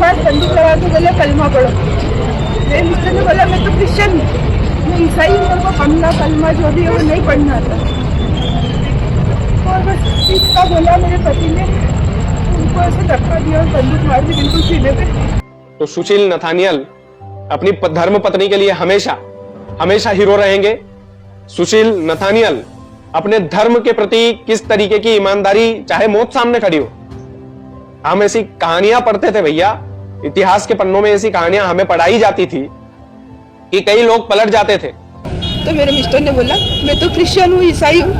बाद बंदूक लगा के बोले कलमा पढ़ो। मेरे मिस्टर ने बोला मैं तो क्रिश्चियन हूँ, मैं ईसाई हूँ, मेरे को कमला कलमा जो भी है वो नहीं पढ़ना आता। और बस इतना बोला मेरे पति ने, उनको ऐसे धक्का दिया और बंदूक मार दी बिल्कुल सीने पे। तो सुशील नथानियल अपनी धर्म पत्नी के लिए हमेशा हमेशा हीरो रहेंगे। सुशील नथानियल अपने धर्म के प्रति किस तरीके की ईमानदारी, चाहे मौत सामने खड़ी हो। हम ऐसी कहानियां पढ़ते थे भैया, इतिहास के पन्नों में ऐसी कहानियां हमें पढ़ाई जाती थी कि कई लोग पलट जाते थे। तो मेरे मिस्टर ने बोला मैं तो क्रिश्चियन हूँ, ईसाई हूँ,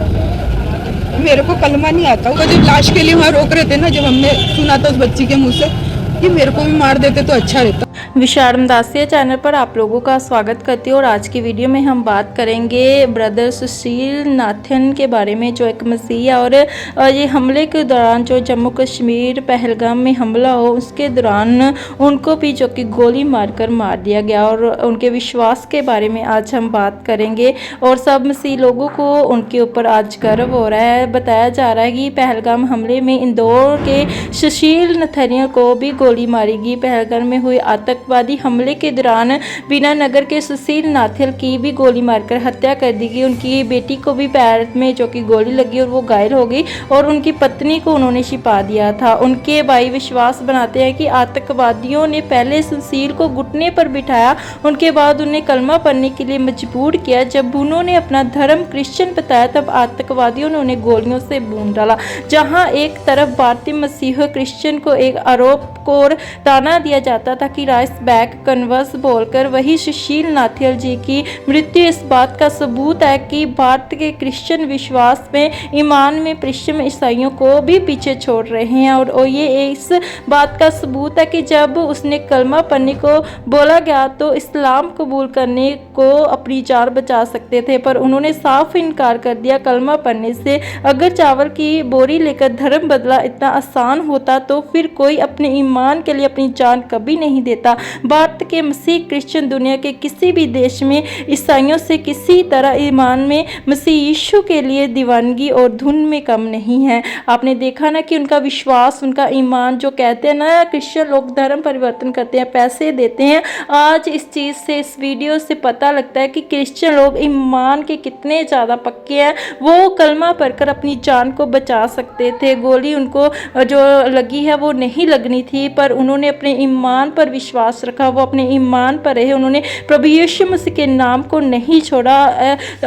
मेरे को कलमा नहीं आता। वो जब लाश के लिए वहाँ रोक रहे थे ना, जब हमने सुना था उस बच्ची के मुंह से कि मेरे को भी मार देते तो अच्छा रहता। विशारम दासिया चैनल पर आप लोगों का स्वागत करती हूँ और आज की वीडियो में हम बात करेंगे ब्रदर सुशील नाथन के बारे में, जो एक मसीह और ये हमले के दौरान जो जम्मू कश्मीर पहलगाम में हमला हो उसके दौरान उनको भी जो कि गोली मारकर मार दिया गया, और उनके विश्वास के बारे में आज हम बात करेंगे। और सब मसीह लोगों को उनके ऊपर आज गर्व हो रहा है। बताया जा रहा है कि पहलगाम हमले में इंदौर के सुशील नाथन को भी गोली मारी गई। पहलगाम में हुई आतंकवादी हमले के दौरान बीना नगर के सुशील नाथन की भी गोली मारकर हत्या कर दी गई। उनकी बेटी को भी पैर में जो कि गोली लगी और वो घायल हो गई, और उनकी पत्नी को उन्होंने छिपा दिया था। उनके भाई विश्वास बनाते हैं कि आतंकवादियों ने पहले सुशील को घुटने पर बिठाया, उनके बाद उन्हें कलमा पढ़ने के लिए मजबूर किया। जब उन्होंने अपना धर्म क्रिश्चियन बताया तब आतंकवादियों ने उन्हें गोलियों से भून डाला। जहाँ एक तरफ भारतीय मसीह क्रिश्चियन को एक आरोप को ताना दिया जाता था कि राइस बैक कन्वर्स बोलकर, वही सुशील नाथन जी की मृत्यु इस बात का सबूत है कि भारत के क्रिश्चियन विश्वास में, ईमान में पश्चिम ईसाइयों को भी पीछे छोड़ रहे हैं। और ये इस बात का सबूत है कि जब उसने कलमा पढ़ने को बोला गया तो इस्लाम कबूल करने को अपनी जान बचा सकते थे, पर उन्होंने साफ इनकार कर दिया कलमा पढ़ने से। अगर चावल की बोरी लेकर धर्म बदला इतना आसान होता तो फिर कोई अपने ईमान के लिए अपनी जान कभी नहीं देता। भारत के मसीह क्रिश्चियन दुनिया के किसी भी देश में ईसाइयों से किसी तरह ईमान में मसीह यीशु के लिए दीवानगी और धुन में कम नहीं है। आपने देखा ना कि उनका विश्वास, उनका ईमान, जो कहते हैं ना क्रिश्चियन लोग धर्म परिवर्तन करते हैं, पैसे देते हैं। आज इस चीज़ से, इस वीडियो से पता लगता है कि क्रिश्चियन लोग ईमान के कितने ज़्यादा पक्के हैं। वो कलमा पढ़कर अपनी जान को बचा सकते थे। गोली उनको जो लगी है वो नहीं लगनी थी, पर उन्होंने अपने ईमान पर विश्वास रखा, वो अपने ईमान पर रहे। उन्होंने प्रभु यीशु मसीह के नाम को नहीं छोड़ा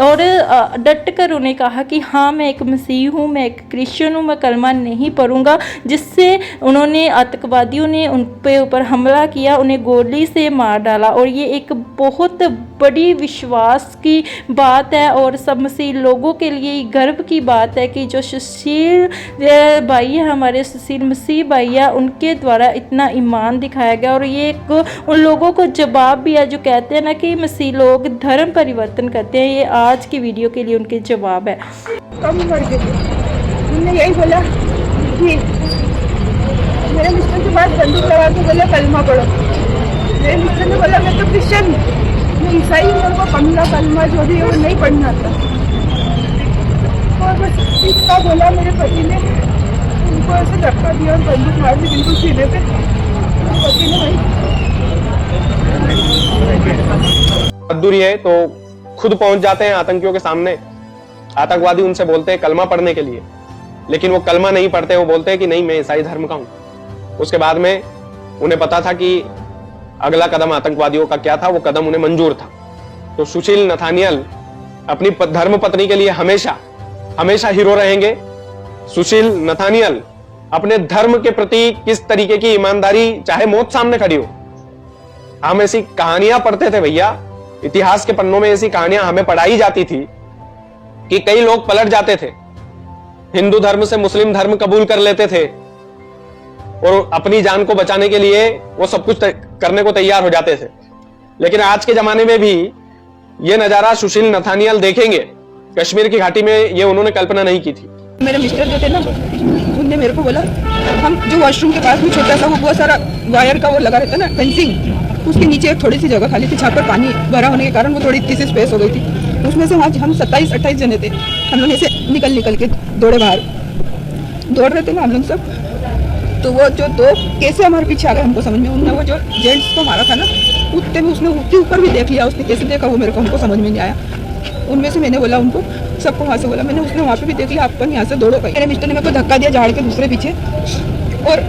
और डट कर उन्हें कहा कि हाँ मैं एक मसीह हूँ, मैं एक क्रिश्चियन हूँ, मैं कलमा नहीं पढ़ूंगा। जिससे उन्होंने आतंकवादियों ने उन पे ऊपर हमला किया, उन्हें गोली से मार डाला। और ये एक बहुत बड़ी विश्वास की बात है और सब मसीह लोगों के लिए गर्व की बात है कि जो सुशील भाई है, हमारे सुशील मसीह भाई है, उनके द्वारा इतना ईमान दिखाया गया। और ये एक उन लोगों को जवाब भी है जो कहते हैं ना कि मसीह लोग धर्म परिवर्तन करते हैं। ये आज की वीडियो के लिए उनके जवाब है। कम कर के उन्होंने यही बोला कि मेरे मिस्टर के पास बंदूक लगा के बोले कलमा पढ़ो। मेरे मिस्टर ने बोला मैं तो क्रिश्चियन हूँ, मैं ईसाई हूँ, मेरे को कमला कलमा जो भी है वो नहीं पढ़ना आता। और बस इतना बोला मेरे पति ने, उनको ऐसे धक्का दिया और बंदूक मार दी बिल्कुल सीने पे। पति ने भाई दूरी है तो खुद पहुंच जाते हैं आतंकियों के सामने। आतंकवादी उनसे बोलते हैं कलमा पढ़ने के लिए, लेकिन वो कलमा नहीं पढ़ते। वो बोलते हैं कि नहीं मैं ईसाई धर्म का हूं। उसके बाद में उन्हें पता था कि अगला कदम आतंकवादियों का क्या था, वो कदम उन्हें मंजूर था। तो सुशील नथानियल अपनी धर्म पत्नी के लिए हमेशा हमेशा हीरो रहेंगे। सुशील नथानियल अपने धर्म के प्रति किस तरीके की ईमानदारी, चाहे मौत सामने खड़ी हो। हम ऐसी कहानियां पढ़ते थे भैया, इतिहास के पन्नों में ऐसी कहानियां हमें पढ़ाई जाती थी कि कई लोग पलट जाते थे, हिंदू धर्म से मुस्लिम धर्म कबूल कर लेते थे और अपनी जान को बचाने के लिए वो सब कुछ करने को तैयार हो जाते थे। लेकिन आज के जमाने में भी ये नजारा सुशील नथानियल देखेंगे। कश्मीर की घाटी में ये उन्होंने कल्पना नहीं की थी। मेरे मिस्टर जो थे ना, उनने मेरे को बोला हम जो वॉशरूम के पास में छोटा सा वो बहुत सारा वायर का वो लगा रहता ना फेंसिंग, उसके नीचे एक थोड़ी सी जगह खाली थी, जहाँ पर पानी भरा होने के कारण वो थोड़ी इतनी सी स्पेस हो गई थी। उसमें से वहाँ हम 27-28 जने थे। हम लोग ऐसे निकल के दौड़े बाहर, दौड़ रहे थे ना हम लोग सब। तो वो जो दो कैसे हमारे पीछे आ गए हमको समझ में, उनने वो जो जेंट्स को मारा था ना उतने में उसने उसके ऊपर भी देख लिया, उसने कैसे देखा वो मेरे को हमको समझ में नहीं आया। उनमें से मैंने बोला उनको सबको वहाँ से बोला मैंने, उसने वहाँ पे भी देख लिया, आप यहाँ से दौड़ो गए। मेरे मिस्टर ने मेरे को धक्का दिया झाड़ के दूसरे पीछे, और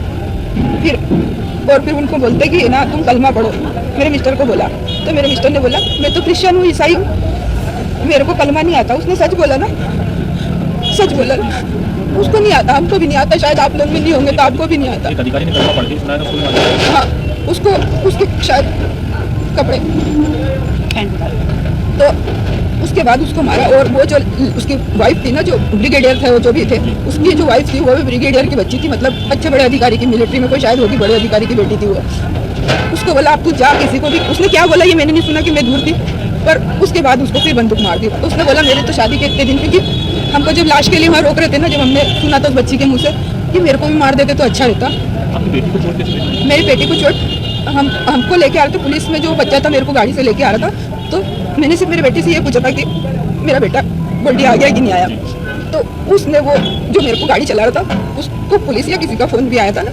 फिर उनको बोलते कि ना तुम कलमा पढ़ो। मेरे मिस्टर को बोला तो मेरे मिस्टर ने बोला मैं तो क्रिश्चियन हूँ, ईसाई हूँ, मेरे को कलमा नहीं आता। उसने सच बोला ना, सच बोला ना, उसको नहीं आता, हमको भी नहीं आता, शायद आप लोग में नहीं होंगे तो आपको भी नहीं आता। एक अधिकारी ने कलमा पढ़ के सुनाया था स्कूल में। हाँ, उसको उसके शायद कपड़े तो उसके बाद उसको मारा। और वो जो उसकी वाइफ थी ना, जो ब्रिगेडियर थे, वो जो भी थे, उसकी जो वाइफ थी वो भी ब्रिगेडियर की बच्ची थी, मतलब अच्छे बड़े अधिकारी की, मिलिट्री में कोई शायद होगी, बड़े अधिकारी की बेटी थी वो। उसको बोला आप तू जा किसी को भी, उसने क्या बोला ये मैंने नहीं सुना कि मैं दूर थी, पर उसके बाद उसको फिर बंदूक मार दी। तो उसने बोला मेरे तो शादी के इतने दिन, क्योंकि हमको जब लाश के लिए वहाँ रोक रहे थे ना, जब हमने सुना था उस बच्ची के मुँह से कि मेरे को भी मार देते तो अच्छा रहता। आपकी बेटी को चोट कैसे लगी? मेरी बेटी को चोट हमको लेके आ रहे थे, पुलिस में जो बच्चा था मेरे को गाड़ी से लेके आ रहा था, तो मैंने सिर्फ मेरे बेटे से ये पूछा था कि मेरा बेटा बॉडी आ गया कि नहीं आया। तो उसने वो जो मेरे को गाड़ी चला रहा था उसको पुलिस या किसी का फ़ोन भी आया था ना।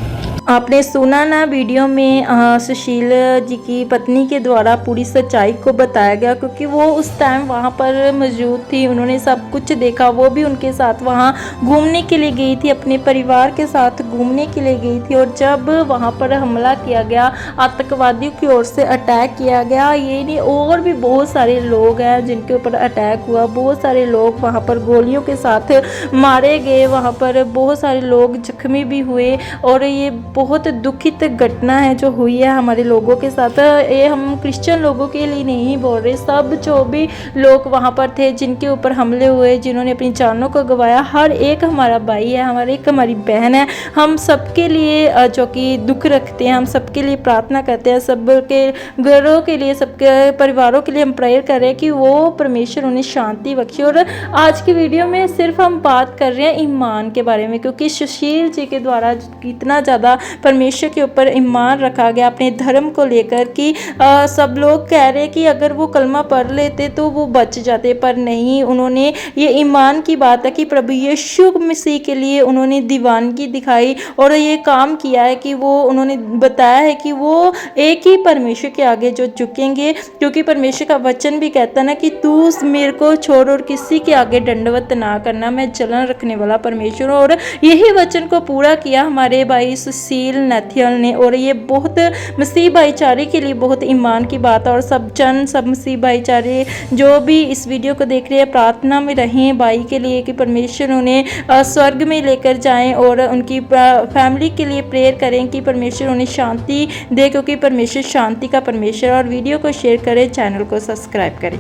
आपने सुना ना वीडियो में सुशील जी की पत्नी के द्वारा पूरी सच्चाई को बताया गया, क्योंकि वो उस टाइम वहाँ पर मौजूद थी, उन्होंने सब कुछ देखा। वो भी उनके साथ वहाँ घूमने के लिए गई थी, अपने परिवार के साथ घूमने के लिए गई थी। और जब वहाँ पर हमला किया गया, आतंकवादियों की ओर से अटैक किया गया, ये नहीं और भी बहुत सारे लोग हैं जिनके ऊपर अटैक हुआ, बहुत सारे लोग वहाँ पर गोलियों के साथ मारे गए, वहाँ पर बहुत सारे लोग जख्मी भी हुए। और ये बहुत दुखित घटना है जो हुई है हमारे लोगों के साथ। ये हम क्रिश्चियन लोगों के लिए नहीं बोल रहे, सब जो भी लोग वहाँ पर थे जिनके ऊपर हमले हुए, जिन्होंने अपनी जानों को गंवाया, हर एक हमारा भाई है, हमारी बहन है। हम सबके लिए जो कि दुख रखते हैं, हम सबके लिए प्रार्थना करते हैं, सबके घरों के लिए, सबके परिवारों के लिए हम प्रेयर कर रहे हैं कि वो परमेश्वर उन्हें शांति बख्शे। और आज की वीडियो में सिर्फ हम बात कर रहे हैं ईमान के बारे में, क्योंकि सुशील जी के द्वारा इतना ज़्यादा परमेश्वर के ऊपर ईमान रखा गया अपने धर्म को लेकर कि सब लोग कह रहे कि अगर वो कलमा पढ़ लेते तो वो बच जाते, पर नहीं, उन्होंने ये ईमान की बात है कि प्रभु यीशु मसीह के लिए उन्होंने दीवानगी दिखाई और ये काम किया है कि वो उन्होंने बताया है कि वो एक ही परमेश्वर के आगे जो झुकेंगे, क्योंकि परमेश्वर का वचन भी कहता है ना कि तू मेरे को छोड़ और किसी के आगे दंडवत ना करना, मैं जलन रखने वाला परमेश्वर। और यही वचन को पूरा किया हमारे भाई सुशील नाथियन ने। और ये बहुत मसीह भाईचारे के लिए बहुत ईमान की बात है। और सब मसीह भाईचारे जो भी इस वीडियो को देख रहे हैं, प्रार्थना में रहें भाई के लिए कि परमेश्वर उन्हें स्वर्ग में लेकर जाएं, और उनकी फैमिली के लिए प्रेयर करें कि परमेश्वर उन्हें शांति दे, क्योंकि परमेश्वर शांति का परमेश्वर। और वीडियो को शेयर करें, चैनल को सब्सक्राइब करें।